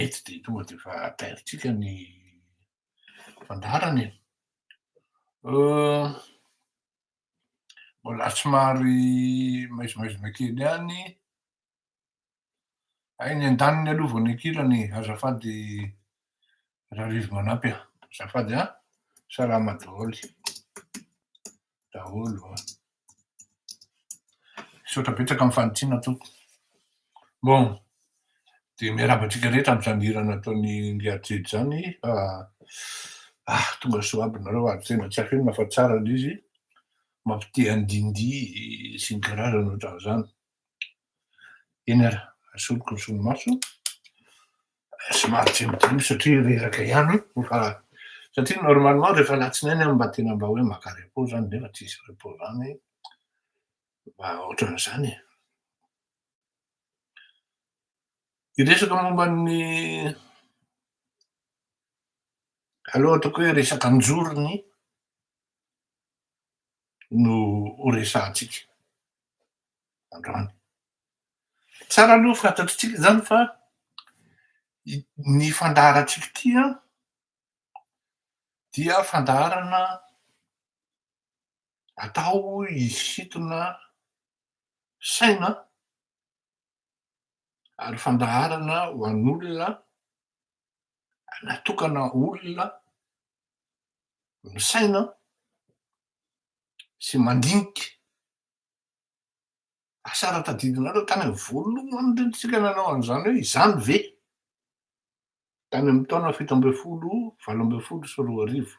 mety de tonga de efa tairitsika ny fandaharany e. Mbola somary maizimaizina kely ihany. Ny an-daniny aloha vao ny ankilany, azafady rarivo manampy aho. Azafady a, salama daholo. Misaotra betsaka amin'ny fanitsiana tompoko. Bon, de miarabatsika rehetra amin'izany hira nataony Ngiajejo zany fa tonga soa aby nareo ary tena tsy afinona fa tsara lay izy, mampite handindy sy ny karazany ohatran'izany. Eny ara, asoloko ny solomaso. Somary tsimotimo satria reraka ihany fa satria normalement rehefa alatsinainy mba tena mba hoe maka repos zany nefa tsisy repos zany mba ohatran'izany e. Hiresaka momba ny aloha ataoko hoe resaka anjorony no horesahantsika androany. Tsara aloha fantatritsika zany fa ny fandaharantsika ty a dia fandaharana atao hisintona saina ary fandaharana ho an'olona natokana olona misaina sy mandinika. Asa raha tadidinareo tany amin'ny voalohany indrindra nanao an'izany hoe izany ve? Tany amin'ny taona 17, 18 sy 20.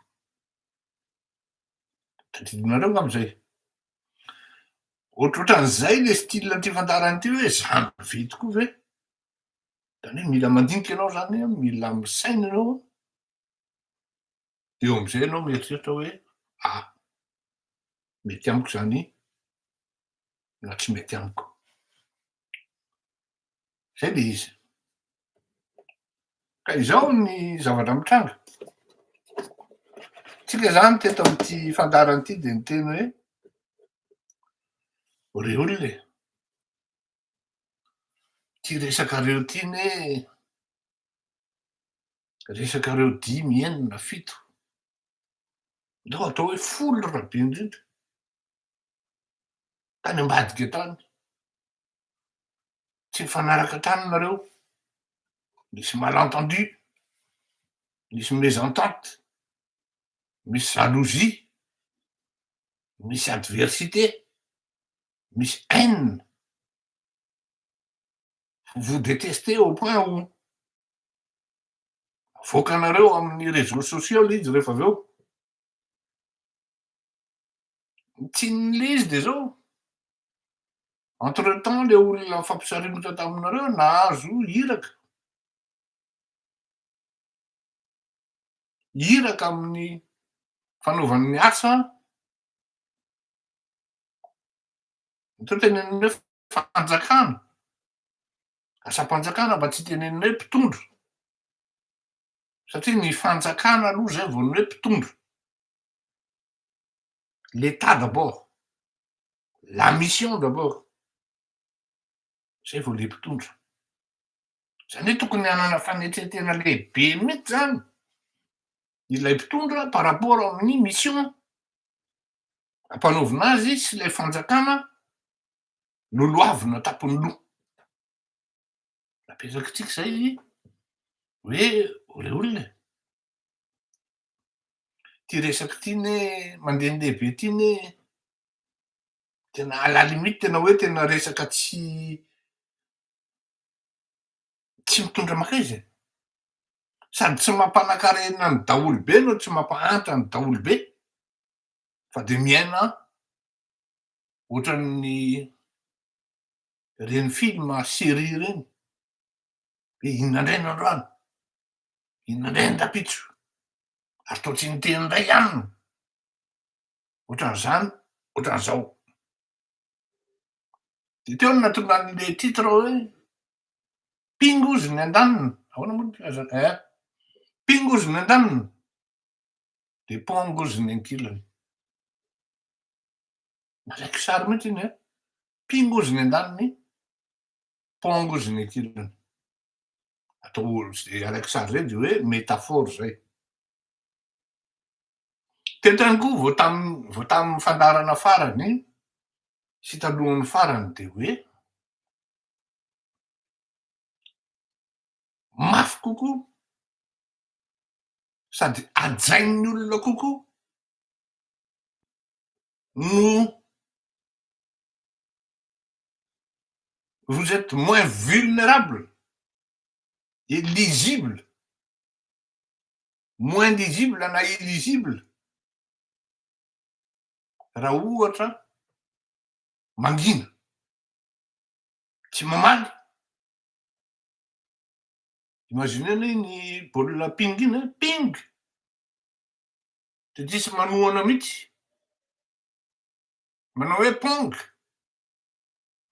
Tadidinareo angamba zay. Ohatrohatran'izay le style-ty fandaharana ty hoe zany ve tokoa ve? Zany hoe mila mandinika ianao zany, mila misaina ianao, eo am'izay ianao mieritreritra hoe mety amiko zany na tsy mety amiko. Zay le izy. Ka izao ny zavatra mitranga. Tsika zany teto am'ty fandaharana ty de niteny hoe ore olona e, ty resakareo ty ne resakareo 5, 6, 7 ndao atao hoe folo rabe indrindra tany ambadika tany, tsy mifanaraka tany nareo, misy malentendu, misy mésentente, misy jalousie, misy adversité, misy haine. Vous détestez au point où avoakanareo amin'ny réseaux sociaux le izy rehefa avy eo. Tsinon'le izy de zao, entre temps le olona mifampisarimota taminareo nahazo iraka amin'ny fanaovany ny asa, to teneniny hoe fanjakana, asam-panjakana mba tsy teneniny hoe mpitondro, satria ny fanjakana aloha zay vao ny hoe mpitondro. L'état d'abord, la mission d'abord, zay vao le mpitondro. Zany hoe tokony hanana fanetretena lehibe mihitsy zany ilay mpitondra par rapport amin'ny mission ampanaovina azy sy ilay fanjakana noloavina tapony loha. Napetrakitsika zay hoe ore olona, ty resaky ty ne mandehandeha ty ne tena à la limite tena hoe tena resaka tsy mitondra maka izy e. Sady tsy mampanankarena ny daholobe no tsy mampahantra ny daholobe, fa de miaina ohatran'ny reny film série reny, hoe inona indray ny androany, inona indray ny rapitso, ary toa tsy niteny indray ihany, ohatran'izany, ohatran'izao. De teo no nahatonga an'le titre hoe Pingozy ny andaniny, ahoana moa ny filazana? Pingozy ny andaniny de pongozy ny ankilany. Nalaiko sary mihitsy iny e, pingozy ny andaniny, pongozy ny ankilany. atao zay araiky sary zay de hoe métaphore zay. Teto koa vao tamy fandarana farany iny sy talohan'ny farany de hoe mafy kokoa sady ajain'ny olona kokoa no vous êtes moins vulnérable et lisible, moins lisible na illisible raha ohatra mangina, tsy mamaly. Imagineny ny baolina ping iny ping de tsisy manohana mihitsy, manao hoe pong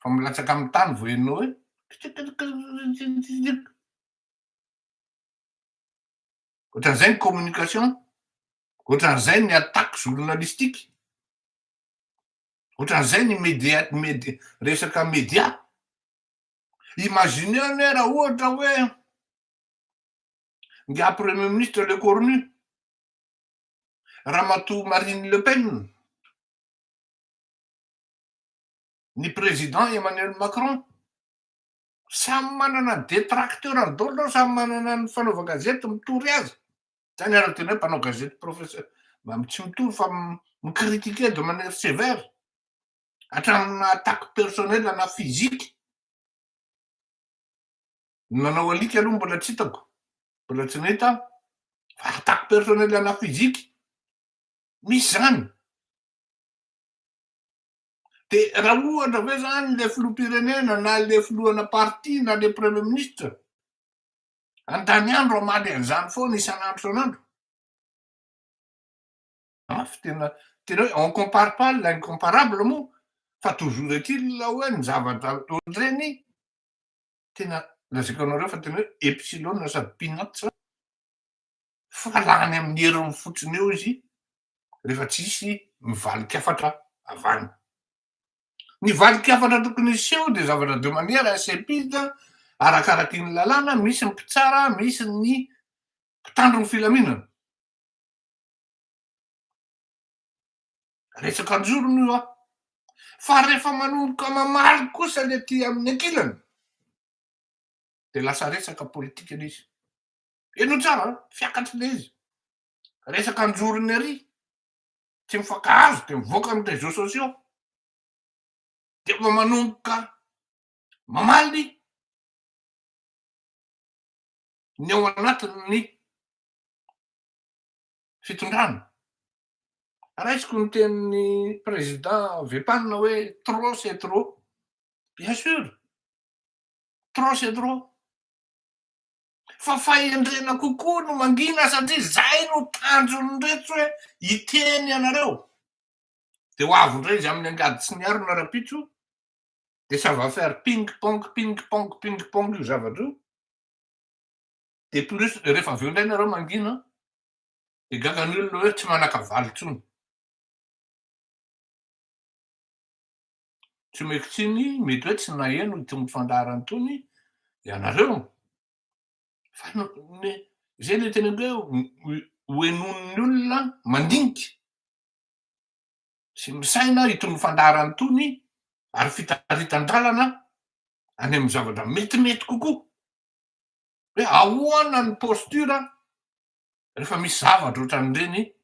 fa milatsaka amy tany vao henonao hoe ohatran'izay ny communication, ohatran'izay ny attaque journalistique, ohatran'izay ny resaka média. Imagineo anie raha ohatra hoe ngia premier ministre le cornu ramatoa Marine Le Pen, ny président Emmanuel Macron, samy manana détracteurany daholo reo, samy manana ny fanaova gazety mitory azy. Zany ara tena hoe mpanao gazety professeur tsy mitory fa micritiquer de manière sévère hatramina attaque personnelle na physique. Nanao alika aloha mbola tsy hitako, mbola tsy nahita fa attaque personnelle na physique misy zany. De raha ohatra hoe zany le filoham-pirenena na le filohana parti na le premier ministre an-tany andro amaly an'izany foana isan'andro isan'andro, mafy tena hoe on compare pas l'incomparable moa fa toujours est-il hoe ny zavatra ohatreny tena lazaiko anareo fa tena hoe epsilon sady peanuts fa lany amin'ny heriny fotsiny eo izy rehefa tsisy mivalik'afatra avy any. Ny valik'afatra tokony hiseho de zavatra de manière insipide arakaraky ny lalàna, misy ny mpitsara, misy ny mpitandro ny filaminana. Resaka anjorony io fa rehefa manomboka mamaly kosa le ty amin'ny ankilany de lasa resaka politika le izy. Eno tsara fiakatry le izy, resaka anjorony ary tsy mifankahazo de mivoaka amy réseaux sociaux de efa manomboka mamaly ny ao anatin'ny fitondrana. Raisiko ny tenin'ny président Vepanina hoe trop c'est trop. Bien sûr, trop c'est trop. Fa fahendrena kokoa no mangina satria zay no tanjony rehetra hoe hiteny anareo. De ho avy indray izy amin'ny angady sy ny arina rapitso de ça va faire ping pong ping pong ping pong io zavatra io. De plus rehefa avy eo indray nareo mangina de gaga ny olona hoe tsy manan-kavaly intsony. Tsy maiky tsiny mety hoe tsy naheno itony fandarana itony ianareo fa zay le tena hoe hoenon'ny olona mandinika sy misaina itony fandarana itony ary fitaritan-dralana any amin'ny zavatra metimety kokoa hoe ahoana ny postura rehefa misy zavatra ohatran'ireny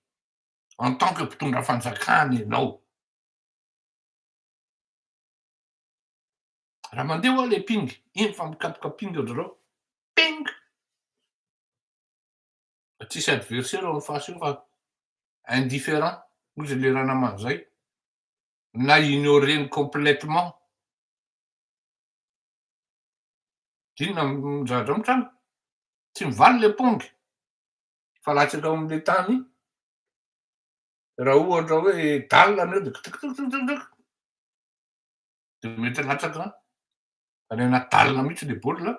en tant que mpitondra fanjakana ianao. Raha mandeha hoa le ping iny fa mikapoka ping ohatrareo ping tsisy adversaire ao amin'ny fasy eo fa indifférent ozy le raha namana zay na ignoreny complètement. Inona mizahatra mitrano tsy mivaly le pong fa latsaka ao am'le tany raha ohatra hoe dal anao de de mety latsaka any anaty dal mihitsy le baolina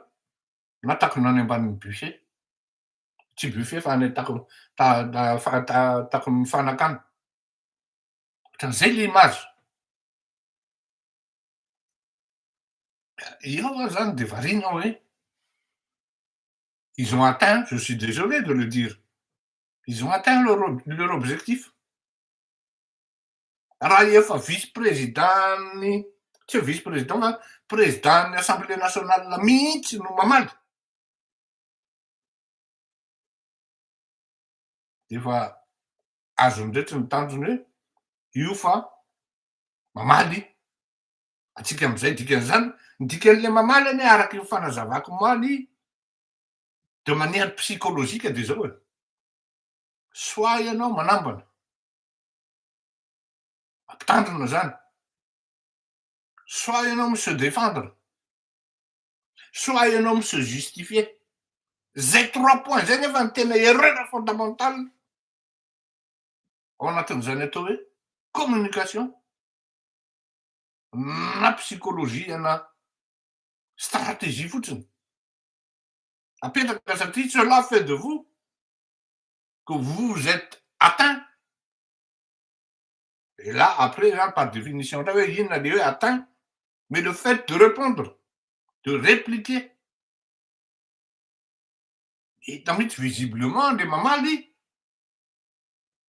na takony any ambanin'ny buffet, tsy buffet fa any takony mifanakany. Ohatran'izay le image. Io zany de variana hoe Ils ont atteint, je suis désolé de le dire, ils ont atteint leur objectif. Raha efa vice-président-ny tsy hoe vice-président fa président-ny assemblée nationale mihitsy no mamaly. Efa azondratra ny tanjony hoe io fa mamaly atsika am'izay dikan'izany ny dikan'le mamaly anie araky ny fanazavako maly de manière psychologique de zao e soit ianao manambana ampitandrina zany, soit ianao mi se défendre, soit ianao mi se justifier. Zay 3 points zay nefa ny tena erreur fondamentale ao anatin'izany atao hoe communication na psychologie na stratégie fotsiny. Apetraka satria cela fait de vous que vous êtes atteint. Et là, après, là, par définition, là, il y a des atteint, mais le fait de répondre, de répliquer, et damit visiblement le mamaly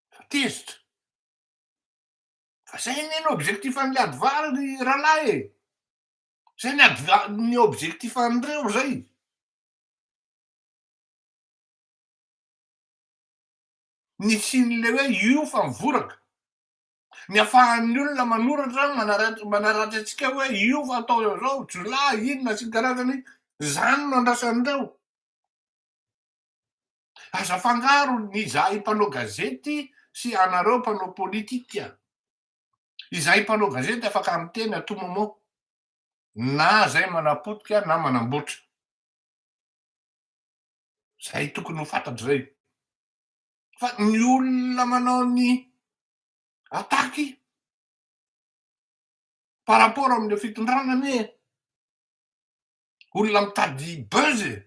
fa tezitra. Fa zay anie ny objectifan'le ady vary rahalahy e. Zay ny objectifan'ireo zay. Ny sin'le hoe io fa mivoraka. Ny afahan'ny olona manoratra manaratra antsika hoe io fa atao zao, jolahy inona sy ny karazany zany no andrasan'ireo. Aza afangaro izahay mpanao gazety sy anareo mpanao politika. Izahay mpanao gazety afaka miteny à tout moment na zay manapotika na manamboatra. Zay tokony ho fantatro zay. Fa ny olona manao ny attaque par rapport am'le fitondrana anie olona mitady buzz e.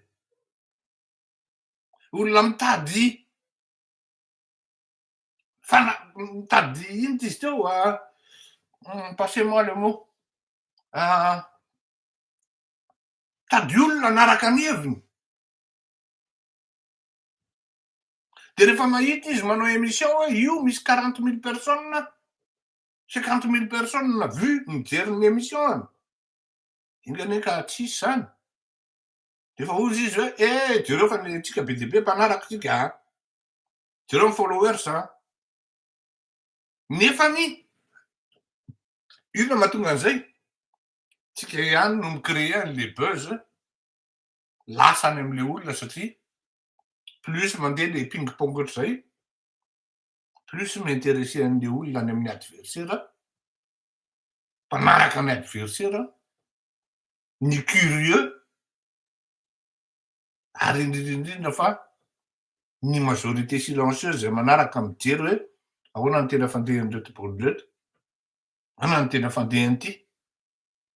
Olona mitady mitady ino ty izy teo passez-moi le mot mitady olona anaraka ny heviny. De rehefa mahita izy manao émission hoe io misy 40 000 personnes, 50 000 personnes vu mijery ny émission any. Inga anie ka tsisy zany. De efa ozy izy hoe jereo fa tsika be dia be mpanaraka tsika jereo ny followers nefany ino mahatonga an'izay tsika ihany no micréer an'le buzz lasany am'le olona satria plus mandeha le ping-pong ohatr'izay plus m'intéresser an'le olona any amin'ny adversaire, mpanaraka ny adversaire, ny curieux ary indrindrindrindra fa ny majorité silencieuse zay manaraka mijery hoe ahoana ny tena fandehan'ireto boloreto, ahoana ny tena fandehan'ity,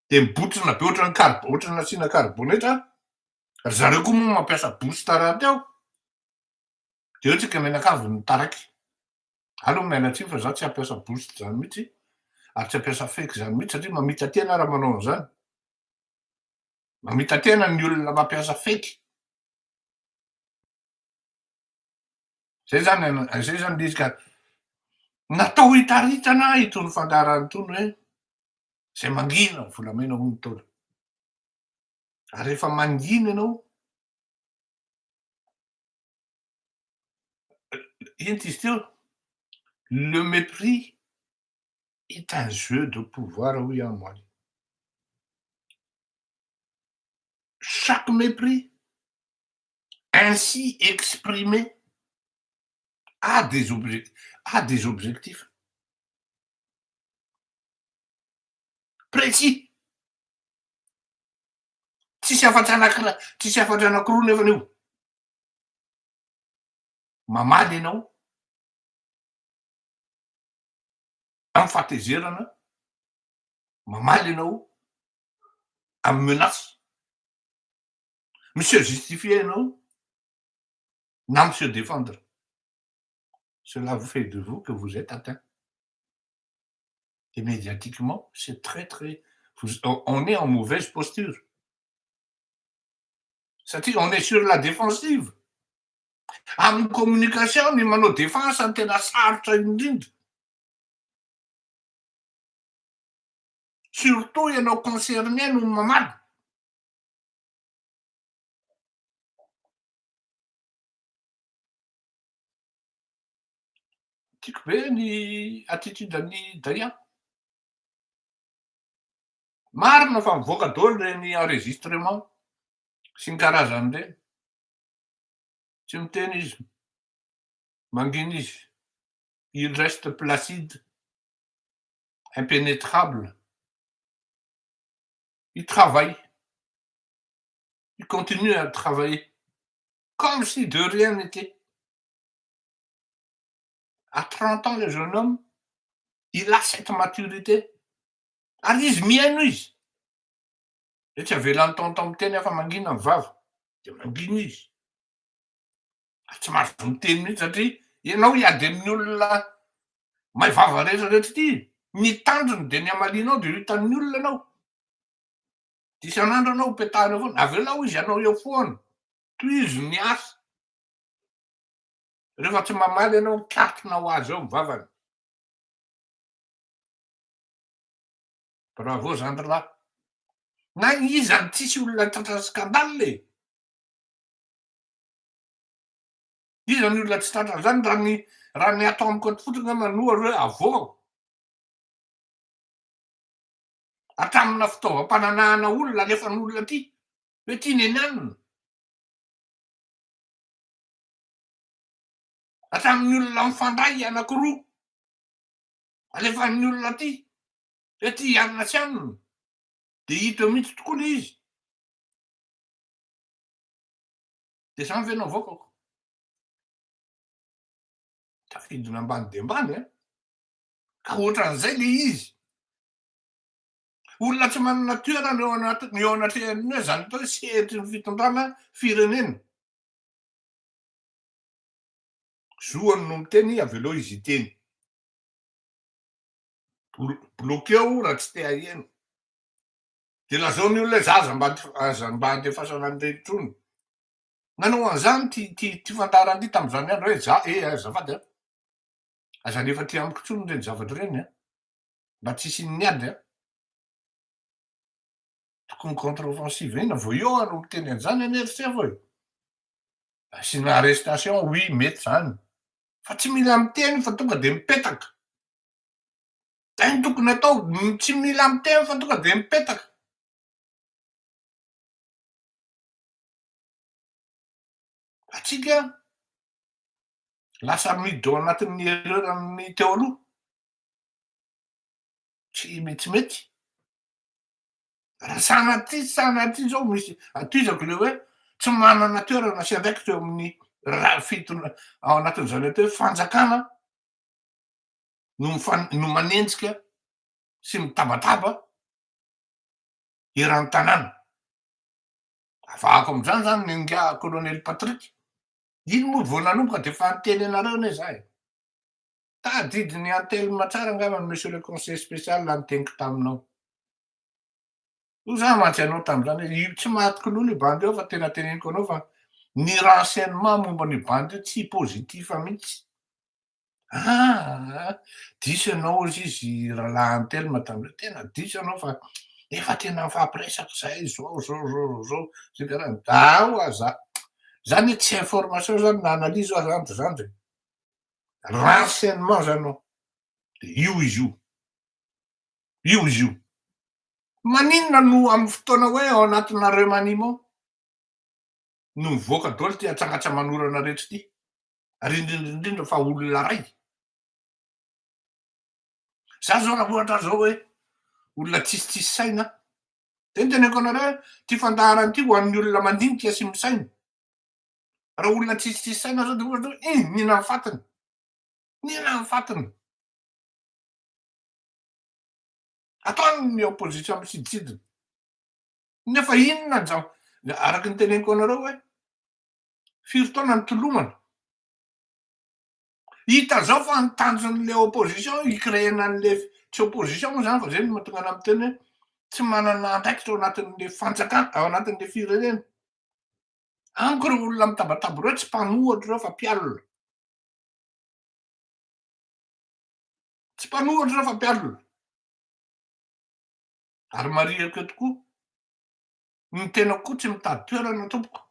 de mibotsina be ohatrany nasiana carbonetra ry zareo koa moa mampiasa booster rahateo de eo tsika menakavy mitaraky. Aleo mialatsiny fa za tsy hampiasa boost zany mihitsy ary tsy hampiasa fake zany mihitsy satria mamita tena raha manao an'izany. Mamita tena ny olona mampiasa fake. Zay zany le izy ka natao hitaritana itony fandarany itony hoe zay mangina ny volamena hono taona. Ary rehefa mangina ianao ino ty izy teo le mépris est un jeu de pouvoir, oui à moi. Chaque mépris ainsi exprimé a des objectifs précis. Tsisy afatsy anankiroa nefany io. Mamaly ianao am'fahatezerana, mamaly ianao amy menace, mi-se justifier ianao na mi se défendre. Cela vous fait de vous que vous êtes atteint. Et médiatiquement, c'est très, on est en mauvaise posture. Satria on est sur la défensive. Amin'ny communication ny manao défense no tena sarotra indrindra. Surtout ianao concerné no mamaly. Tiako be ny attitude-an'ny Daia. Marina fa mivoaka daholo reny enregistrement sy ny karazan'ireny. Tsy miteny izy, mangina izy. Il reste placide, impénétrable. Il travaille. Il continue à travailler. Comme si de rien n'était. À 30 ans, le jeune homme, il a cette maturité. Ary izy miaino izy. Hoe tsy avelan'ny tonton miteny afa mangina ny vava, de mangina izy. Tsy mahazo miteny mihitsy satria ianao hiady amin'ny olona mahay vava rehetrarehetra ity. Ny tanjony de ny amalinao de hitan'ny olona anao. De isan'andro anao petahanao foana, avelao izy anao eo foana. Toy izy miasa. Rehefa tsy mamaly ianao mikatrona ho azy eo mivavany. Bravo zandrilahy. Na iza ny tsisy olona tratra skandale. Iza ny olona tsy tratra zany raha ny atao amiko eto fotsiny manohatra hoe avoaka. Hatramina fitaovam-pananahana olona alefan'olona ty. Hoe ty nenanina. Hatramin'ny olona mifandray anankiroa. Alefan'ny olona ty. Hoe ty ianona sy anona. De hita eo mihitsy tokoa le izy. De zany ve no avoakako. Tafiditra ambany de ambany a. Ka ohatran'izay le izy. Olona tsy manana toerana eo anatrehan'ny hoe zany atao hoe sehetry ny fitondrana firenena. Zoany no miteny avelao izy hiteny. Bloqueo raha tsy te haheno. De lazaony olona zaza mba handefasana an'ireny trony. Nanao an'izany ty fantarana ty tamin'izany andro hoe azafady a. Aza alefa ty amiko intsony reny zavatra reny a. Mba tsy hisian'ny ady a. Tokony contre-offensive ina vao eo no miteny an'izany aneritsefa e. Asiana arrestation, oui, mety zany. Fa tsy mila miteny fa tonga de mipetaka. Zay no tokony atao, tsy mila miteny fa tonga de mipetaka. Atsika lasa miditra ao anatin'ny erreur-n'ny teo aloha. Tsy mety. Raha sanaty zao misy atizako le hoe tsy manana toerana sy andraikitra eo amin'ny ao anatin'izany atao hoe fanjakana no manenjika sy mitabataba eran'ny tanàna. Avahako am'zany zany ny nga colonel Patrick. Iny moa vao nanomboka de fa niteny anareo anie zahay. Tadidiny Antelme tsara angamba monsieur le conseiller spécial niteniko taminao. Io za mantsy anao tamin'izany tsy mahatiky lolo io bandy eo fa tena teneniko anao fa ny renseignement momba ny bandy io tsy positif mihitsy. Diso ianao hozy izy rahalahy Antelme tamin'ireo, tena diso ianao fa efa tena mifampiresaka zahay zao sy karazany. Hoaza. Zany hoe tsy information zany na analyse aza zany. Renseignement zany ao. De io izy io. Io izy io. Maninona no amin'ny fotoana hoe ao anatina remaniement no mivoaka daholo ty atsangatra manorana rehetra ty. Ary indrindra fa olona ray. Za zao raha ohatra zao hoe olona tsisy saina. De niteneko anareo ty fandaharana ty ho an'ny olona mandinika sy misaina. Raha olona tsisy saina zao de ohatra hoe nina ny fatiny. Ataony opposition misiditsidina. Nefa inona zao araky ny teneniko anareo hoe firy taona nitolomana. Hita zao fa ny tanjon'le opposition hikréena an'le tsy opposition moa zany fa zay no mahatonga anahy miteny hoe tsy manana andraikitra ao anatin'le fanjakana ao anatin'le firenena. Anko reo olona mitabatabo reo tsy mpanohatra reo fa mpialina. Tsy mpanohatra reo fa mpialina. Ary marihako eo tokoa, ny tena koa tsy mitady toerana tompoko.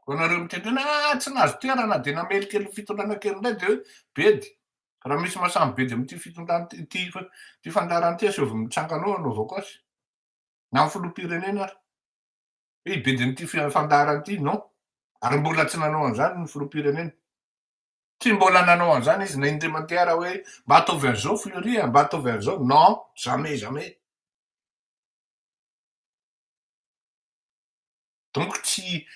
Vao nareo miteny hoe tsy nahazo toerana de namelikely fitondrana kely indray de hoe bedy. Raha misy mahasamby bedy amin'ity fitondrana ty fandaharana ty asio vao mitsanganao anao avao koa sy. Na amin'ny filoham-pirenena ary. Bedy an'ity fandaharana ty non. Ary mbola tsy nanao an'izany ny filoham-pirenena. Tsy mbola nanao an'izany izy na indray mandeha raha hoe mba ataovy an'izao Fleury mba ataovy an'izao. Non, jamais, jamais. Donc tsy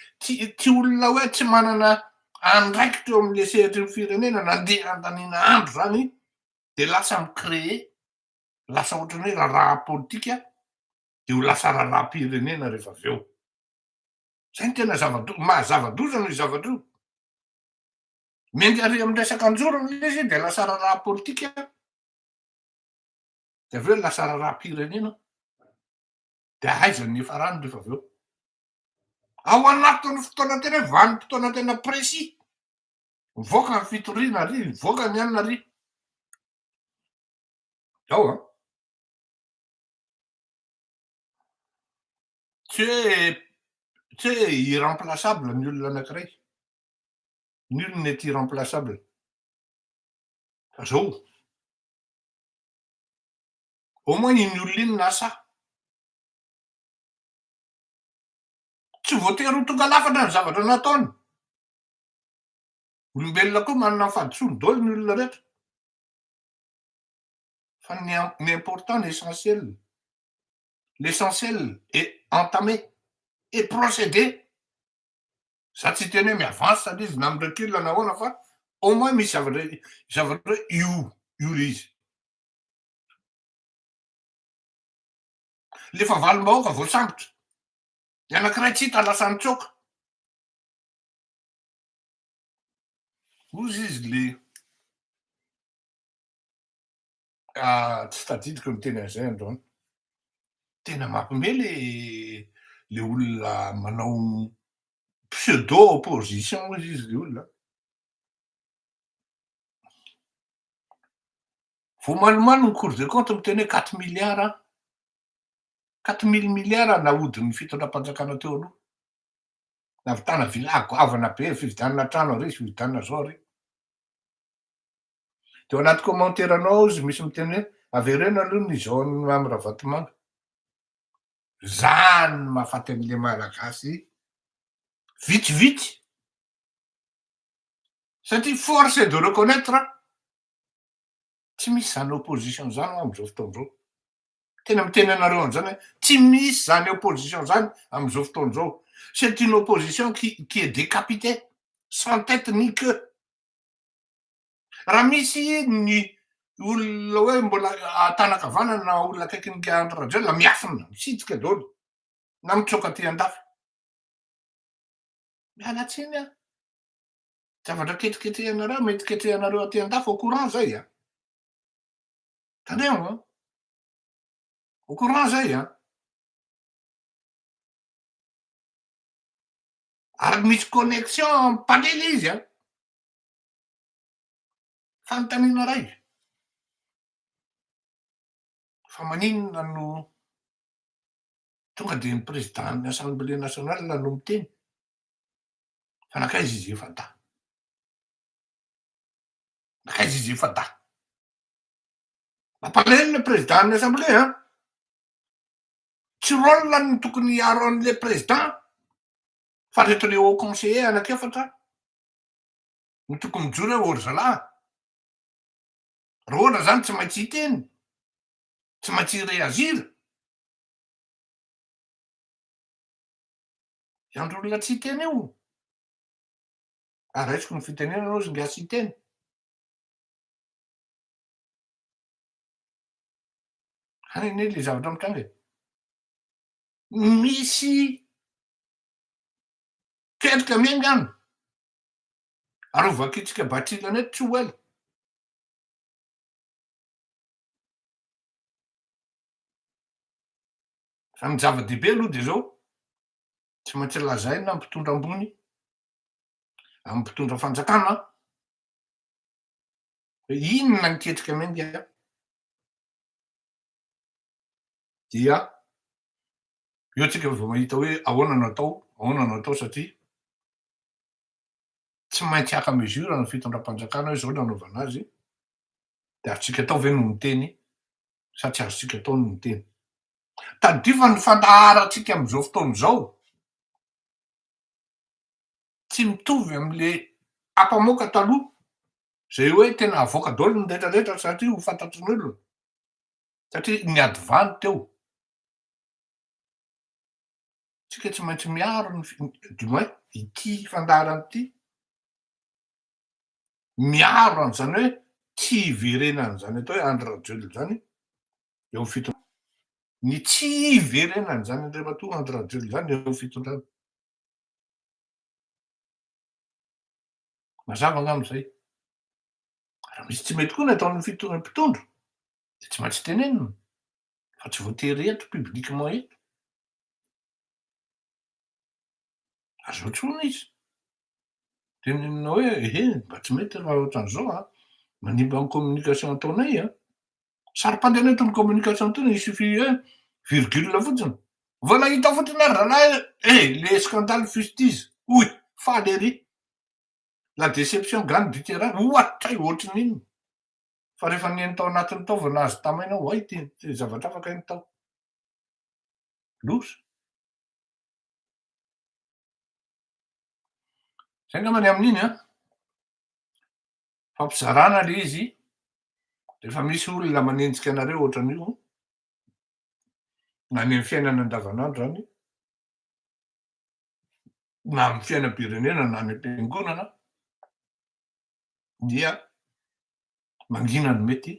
olona hoe tsy manana andraikitra eo amin'le sehatry ny firenena nandeha andaniana andro zany de lasa micréer, lasa ohatran'ny hoe raharaha politika de ho lasa raharaham-pirenena rehefa avy eo. Zay ny tena mahazava-doza noho zavatra io. Mianjary amin'ny resaka anjorona ilay izy de lasa raharaha politika de avy eo lasa raharaham-pirenena de aiza ny ifarany rehefa avy eo. Ao anatin'ny fotoana tena hoe vanim-potoana tena précis, mivoaka ny fitoriana ary, mivoaka ny anona ary. Ao an. Tsy hoe irremplaçable ny olona anankiray. Nul n'est irremplaçable. Fa zao, au moins iny olona iny nasa. Tsy voatery ho tonga lafatra ny zavatra nataony. Olombelona koa manana ny fahadisoany daholo ny olona rehetra. Fa ny important, l'essentiel est entamé et procédé. Za tsy teny hoe miavance izy na mi-recul na ahoana fa au moins misy zavatra hoe io le izy. Le fa valim-bahoaka voasambotra. Ny anankiray tsy hita lasa nitsoaka. Ozy izy le tsy tadidiko ny teny an'izay androany. Tena mampiomehy le olona manao pseudo opposition hozy izy le olona. Vao malomano ny Cour des comptes miteny hoe 4 milliards, 4 000 milliards nahodin'ny fitondram-panjakana teo aloha. Navitana villa goavana be, fividianana trano ary, fividianana zao ary. De ao anaty commentaire-nao izy misy miteny hoe averena aloha ny jaune amin'ny ravatomanga. Zany no mahafaty an'le malagasy vitsivitsy. Satria force est de reconnaître tsy misy zany opposition zany am'zao fotoana zao. Tena miteny anareo an'izany hoe tsy misy zany opposition zany am'zao fotoana zao. C'est une opposition qui est décapitée, sans tête ni queue. Raha misy ny olona hoe mbola tana-kavanana na olona akaikin'ny Andry Rajoelina miafina, misitrika daholo na mitsoaka aty an-dafy. Miala tsiny a. Zavatra ketriketrehanareo mety ketrehanareo aty an-dafy au courant zay a. Taneo an. Au courant zay a. Ary misy connexion panely izy a. Fanontaniana iray. Fa maninona no tonga de ny présiden'ny Assemblée nationale no miteny fa nakaiza izy efa da. Nakaiza izy efa da. Mampalahelo le présiden'ny Assemblée an. Tsy rôle no tokony hiaro an'le président fa reto le haut conseiller anankiefatra no tokony mijoro hoe ôry zalahy. Raha ohatra zany tsy maintsy hiteny, tsy maintsy hireagir. Andro olona tsy hiteny io. Raisiko ny fitenenana ozy ngia tsy hiteny. Haniny le zavatra mitranga e. Misy ketrika miainga any. Arovakitsika Batsilana eto tsy ho ela. Fa ny zava-dehibe aloha de zao Tsy maintsy lazaina ny mpitondra ambony, amin'ny mpitondra fanjakana hoe inona niketrika menga dia eo tsika vao mahita hoe ahoana no atao satria tsy maintsy haka mesura ny fitondram-panjakana hoe zao no anaovana azy de azontsika atao ve no miteny sa tsy azontsika atao no miteny. Tadifa ny fandaharatsika am'izao fotoana izao tsy mitovy am'le ampamoaka taloha zay hoe tena avoaka daholo ny rehetrarehetra satria ho fantatry ny olona satria niady vany teo. Tsika tsy maintsy miaro du moins ity fandaharana ity miaro an'zany hoe tsy hiverena an'zany atao hoe andry rajolo zany eo am'fito ny tsy hiverena an'zany andriamatoa andry rajolo zany eo am'fitondrana. Mazava angamb'zay. Raha misy tsy mety koa ny ataon'ny mpitondra de tsy maintsy tenenina fa tsy voatery eto publiquement eto. Azo antsoina izy tenenina hoe ehe mba tsy mety raha ohatran'izao a manimba ny communication ataonay a. Saro-pandehanetiny communication tony il suffit hoe virgule fotsiny vao nahita fotsiny ary rahalahy le scandale fustizy oy faly ery la déception grande du terrain ohatray ohatrin'inona fa rehefa neny tao anatiny tao vao nahazo tamaina ay ty zavatra afaka iny tao loza. Zay angambany amin'iny a fampizarana le izy rehefa misy olona manenjika anareo ohatran'io na ny amin'ny fiainana andavanandro zany na amin'ny fiainam-pirenena na any am-piangonana dia mangina ny mety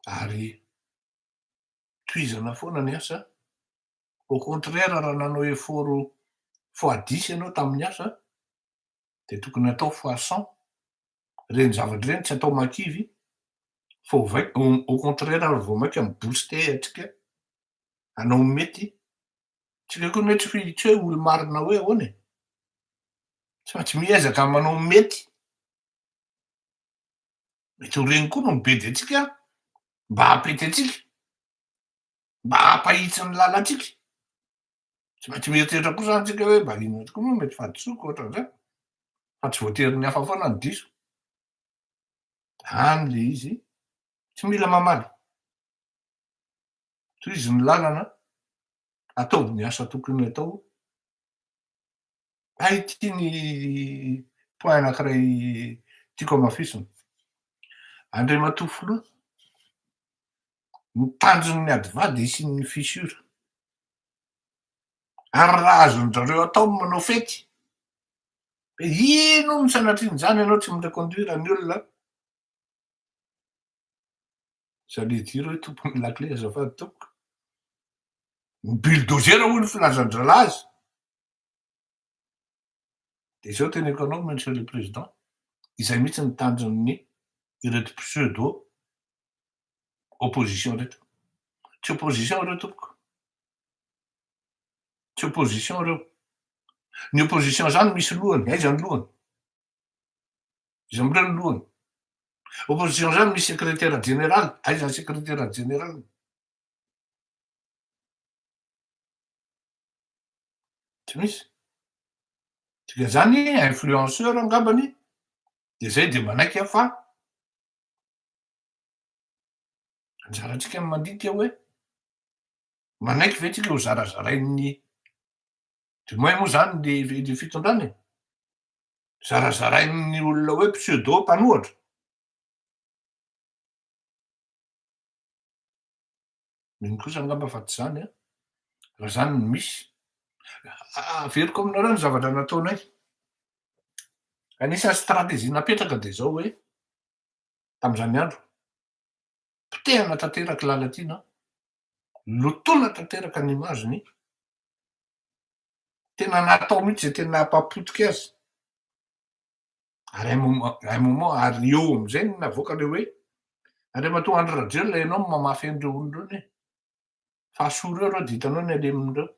ary tohizana foana ny asa. Au contraire raha nanao effort fois 10 ianao tamin'ny asa de tokony atao fois 100. Reny zavatra reny tsy atao makivy fa au contraire ary vao mainka mibooster atsika hanao mety. Tsika koa mety tsy hoe olo marina hoe ahoana e, tsy maintsy miezaka manao mety. Mety ho reny koa no mibedy atsika mba hampety atsika, mba hampahitsy ny lalantsika. Tsy maintsy mieritreritra koa zany tsika hoe mba inona tokoa moa mety fahadisoako ohatran'izany fa tsy voatery ny hafa foana ny diso. Any le izy tsy mila mamaly, tohizo ny lalana, ataovy ny asa tokony atao. Ity ny point anankiray tiako hamafisina. Andriamatoa filoha ny tanjon'ny adivady isian'ny fissure ary raha azon'zareo atao manao fety hoe ino ny sanatrian'izany ianao tsy mireconduire ny olona j'allais dire hoe tompony lakle azafady tompoko ny bulldozer hoy ny filazandrala azy de zao teneniko anao monsieur le président izay mihitsy ny tanjon'ny ireto pseudo opposition reto. Tsy opposition reo tompoko, tsy opposition reo. Ny opposition zany misy lohany, aiza ny lohany? Izy am'ireo ny lohany. Opposition zany misy secrétaire général, aiza ny secrétaire général? Tsy misy. Dika zany influenceur angambany de zay de manaiky fa anjaratsika mandinika hoe manaiky ve tsika ho zarazarain'ny du moins moa zany le fitondrana e, zarazarain'ny olona hoe pseudo mpanohatra. Mino kosa angamba fa tsy zany a, raha zany no misy averiko aminareo ny zavatra nataonay. Anisan'ny stratégie napetraka de zao hoe tam'zany andro potehana tanteraky lalatina, lotona tanteraka ny imaziny, tena natao mihitsy zay tena hampapotika azy. Ary un moment ary eo am'zay no navoaka le hoe andriamatoa Andry Rajoelina ianao no mamafy an'ireo olona reny e, fa soa reo reo de hitanao ny alemindreo.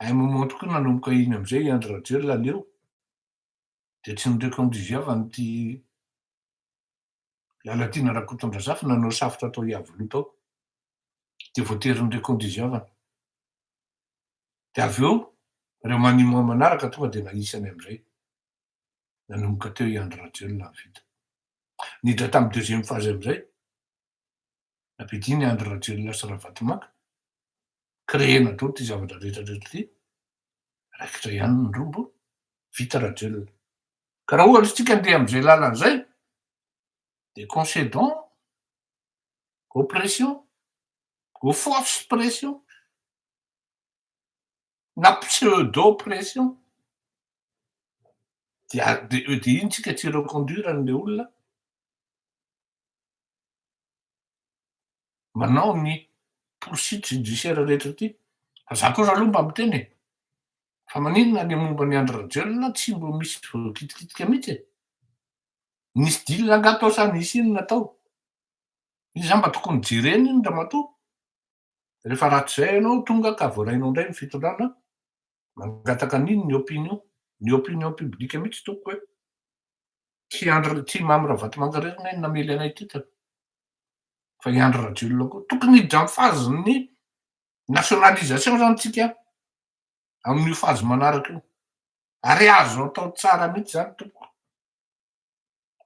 un moment tokoa nanomboka iny am'izay Andry Rajoelina leo, de tsy nodreko andiziavana ty Lalatiana Rakotondrazafy nanao safotra tao Iavoloha tao, de voatery nodreko andiziavana. De avy eo, reo manimo manaraka tonga de naisany am'izay, nanomboka teo i Andry Rajoelina vita. Niditra tamy deuxième phase am'izay, nampidiny Andry Rajoelina sy Ravatomanka, créena daholo ty zavatra rehetrarehetra ty, raikitra ihany ny rombo, vita Rajoelina. Ka raha ohatra tsika andeha am'izay lalan'izay, de concédons aux pressions, aux forces pressions, na pseudo-pression, de iny tsika tsy reconduire an'le olona manao ny poursuite judiciaire rehetra ty. Fa za kosa aloha mba miteny e, fa maninona le momba ny Andry Rajoelina tsy mbo misy voakitikitika mihitsy e. Nisy deal angatao sa nisy inona tao. Izy zany mba tokony jerena iny ndra matoa. Rehefa ratsy zay ianao tonga ka voarainao indray ny fitondrana, mangataka an'ino ny opinion publique mihitsy tompoko hoe tsy mamy Ravatomanka rery ny namely anay ty fa i Andry Rajoelina koa tokony hiditra amy phase-ny nationalisation zany tsika amin'io phase manaraka io, ary azo atao tsara mihitsy zany tompoko.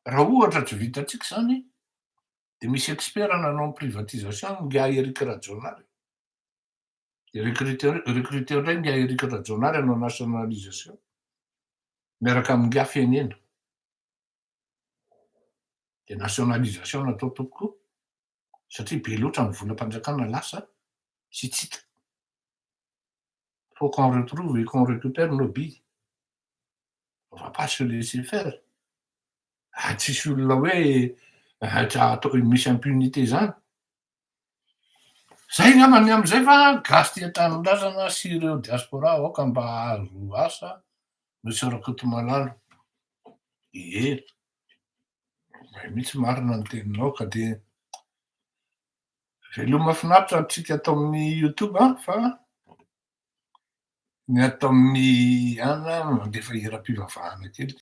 Raha ohatra tsy vitatsika zany, de misy expert nanao ny privatisation ngia Éric Rajonary. Recruter ndray ngia Éric Rajonary hanao nationalisation miaraka amin'ngia fiainena. De nationalisation natao tompoko satria be loatra ny volam-panjakana lasa sy tsy hita. Faut qu'on retrouve et qu'on récupère nos billes. On va pas se laisser faire. Tsisy olona hoe atao misy impunité zany. Zay angambany am'izay fa gasy tia tanindrazana sy ireo diaspora aoka mba ahazo asa, Monsieur Rakotomalalo. Ie, zay mihitsy marina ny teninao ka de veloma mahafinaritra antsika atao amin'ny YouTube fa ny atao amin'ny ana mandefa eram-pivavahana kely.